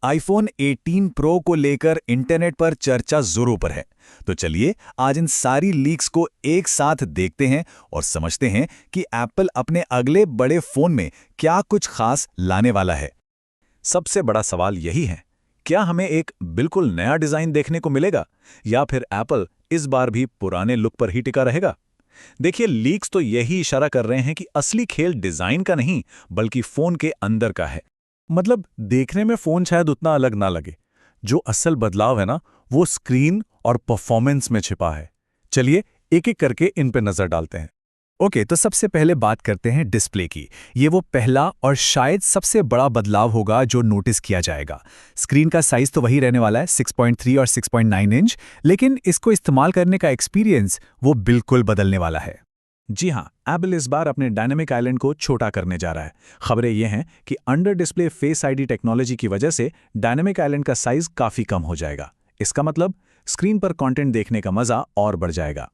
IPhone 18 pro को लेकर internet पर चर्चा जोरों पर है। तो चलिए आज इन सारी लीक्स को एक साथ देखते हैं और समझते हैं कि एप्पल अपने अगले बड़े फोन में क्या कुछ खास लाने वाला है। सबसे बड़ा सवाल यही है, क्या हमें एक बिल्कुल नया डिजाइन देखने को मिलेगा या फिर एप्पल इस बार भी पुराने लुक पर ही टिका रहेगा? देखिए, लीक्स तो यही इशारा कर रहे हैं कि असली खेल डिजाइन का नहीं बल्कि फोन के अंदर का है। मतलब देखने में फोन शायद उतना अलग ना लगे, जो असल बदलाव है ना वो स्क्रीन और परफॉर्मेंस में छिपा है। चलिए एक एक करके इन पे नजर डालते हैं। ओके, तो सबसे पहले बात करते हैं डिस्प्ले की। ये वो पहला और शायद सबसे बड़ा बदलाव होगा जो नोटिस किया जाएगा। स्क्रीन का साइज तो वही रहने वाला है, 6.3 और 6.9 इंच, लेकिन इसको इस्तेमाल करने का एक्सपीरियंस वो बिल्कुल बदलने वाला है। जी हाँ, एप्पल इस बार अपने डायनामिक आइलैंड को छोटा करने जा रहा है। खबरें ये हैं कि under display face ID technology की वजह से डायनामिक आइलैंड का साइज काफी कम हो जाएगा। इसका मतलब स्क्रीन पर कंटेंट देखने का मजा और बढ़ जाएगा।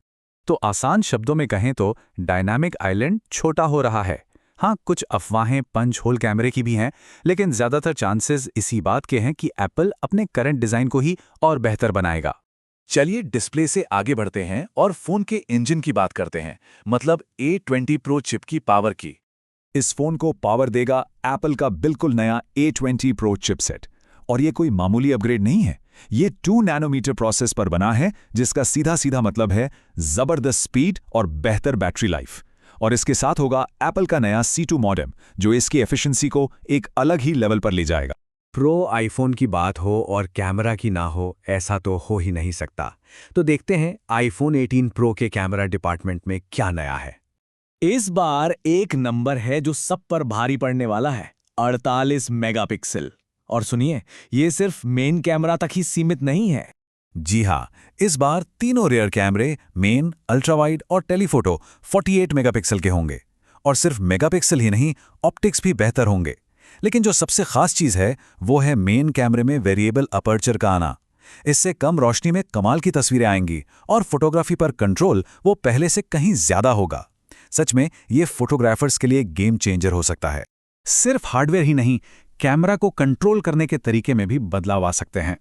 तो आसान शब्दों में कहें तो डायनामिक आइलैंड छोटा हो रहा है। हाँ, कुछ अफवाहें पंच होल कैमरे की भी हैं, लेकिन ज्यादातर चांसेस इसी बात के हैं कि एप्पल अपने करंट डिजाइन को ही और बेहतर बनाएगा। चलिए डिस्प्ले से आगे बढ़ते हैं और फोन के इंजन की बात करते हैं, मतलब A20 Pro चिप की पावर की। इस फोन को पावर देगा एप्पल का बिल्कुल नया A20 Pro चिपसेट। और ये कोई मामूली अपग्रेड नहीं है, ये 2 नैनोमीटर प्रोसेस पर बना है, जिसका सीधा सीधा मतलब है जबरदस्त स्पीड और बेहतर बैटरी लाइफ। और इसके साथ होगा एप्पल का नया C2 मॉडेम, जो इसकी एफिशिएंसी को एक अलग ही लेवल पर ले जाएगा। प्रो आईफोन की बात हो और कैमरा की ना हो, ऐसा तो हो ही नहीं सकता। तो देखते हैं आईफोन 18 प्रो के कैमरा डिपार्टमेंट में क्या नया है। इस बार एक नंबर है जो सब पर भारी पड़ने वाला है, 48 मेगापिक्सल। और सुनिए, ये सिर्फ मेन कैमरा तक ही सीमित नहीं है। जी हाँ, इस बार तीनों रियर कैमरे मेन, अल्ट्रावाइड और टेलीफोटो 48 मेगापिक्सल के होंगे। और सिर्फ मेगापिक्सल ही नहीं, ऑप्टिक्स भी बेहतर होंगे। लेकिन जो सबसे खास चीज है वो है मेन कैमरे में वेरिएबल अपर्चर का आना। इससे कम रोशनी में कमाल की तस्वीरें आएंगी और फोटोग्राफी पर कंट्रोल वो पहले से कहीं ज्यादा होगा। सच में ये फोटोग्राफर्स के लिए गेम चेंजर हो सकता है। सिर्फ हार्डवेयर ही नहीं, कैमरा को कंट्रोल करने के तरीके में भी बदलाव आ सकते हैं।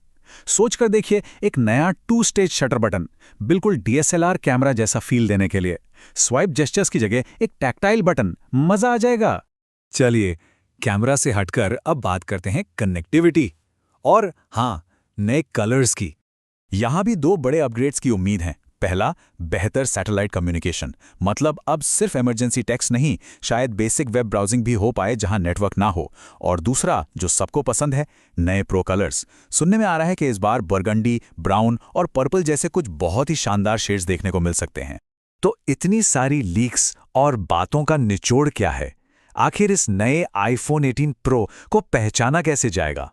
सोचकर देखिए, एक नया 2 स्टेज शटर बटन, बिल्कुल DSLR कैमरा जैसा फील देने के लिए। स्वाइप जेस्चर्स की जगह एक टैक्टाइल बटन, मजा आ जाएगा। चलिए कैमरा से हटकर अब बात करते हैं कनेक्टिविटी और हाँ, नए कलर्स की। यहां भी 2 बड़े अपग्रेड्स की उम्मीद है। पहला, बेहतर सैटेलाइट कम्युनिकेशन, मतलब अब सिर्फ इमरजेंसी टेक्स्ट नहीं, शायद बेसिक वेब ब्राउजिंग भी हो पाए जहां नेटवर्क ना हो। और दूसरा, जो सबको पसंद है, नए प्रो कलर्स। सुनने में आ रहा है कि इस बार बरगंडी, ब्राउन और पर्पल जैसे कुछ बहुत ही शानदार शेड्स देखने को मिल सकते हैं। तो इतनी सारी लीक्स और बातों का निचोड़ क्या है? आखिर इस नए आईफोन 18 प्रो को पहचाना कैसे जाएगा?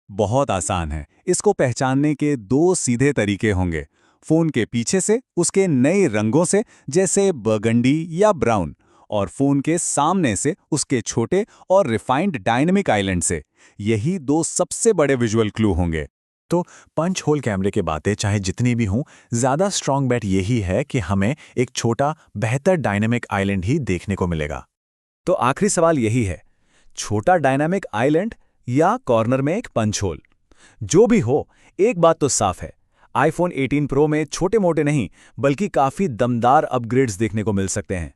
बहुत आसान है। इसको पहचानने के 2 सीधे तरीके होंगे। फोन के पीछे से उसके नए रंगों से, जैसे बर्गंडी या ब्राउन, और फोन के सामने से उसके छोटे और रिफाइंड डायनेमिक आइलैंड से। यही 2 सबसे बड़े विजुअल क्लू होंगे। तो पंच होल कैमरे की बातें चाहे जितनी भी हों, ज्यादा स्ट्रांग बेट यही है कि हमें एक छोटा बेहतर डायनेमिक आइलैंड ही देखने को मिलेगा। तो आखिरी सवाल यही है, छोटा डायनामिक आइलैंड या कॉर्नर में एक पंच होल? जो भी हो, एक बात तो साफ है, आईफोन 18 प्रो में छोटे मोटे नहीं बल्कि काफी दमदार अपग्रेड्स देखने को मिल सकते हैं।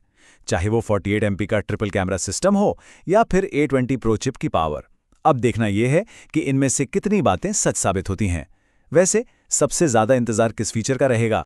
चाहे वो 48 MP का ट्रिपल कैमरा सिस्टम हो या फिर A20 प्रो चिप की पावर। अब देखना यह है कि इनमें से कितनी बातें सच साबित होती हैं। वैसे सबसे ज्यादा इंतजार किस फीचर का रहेगा?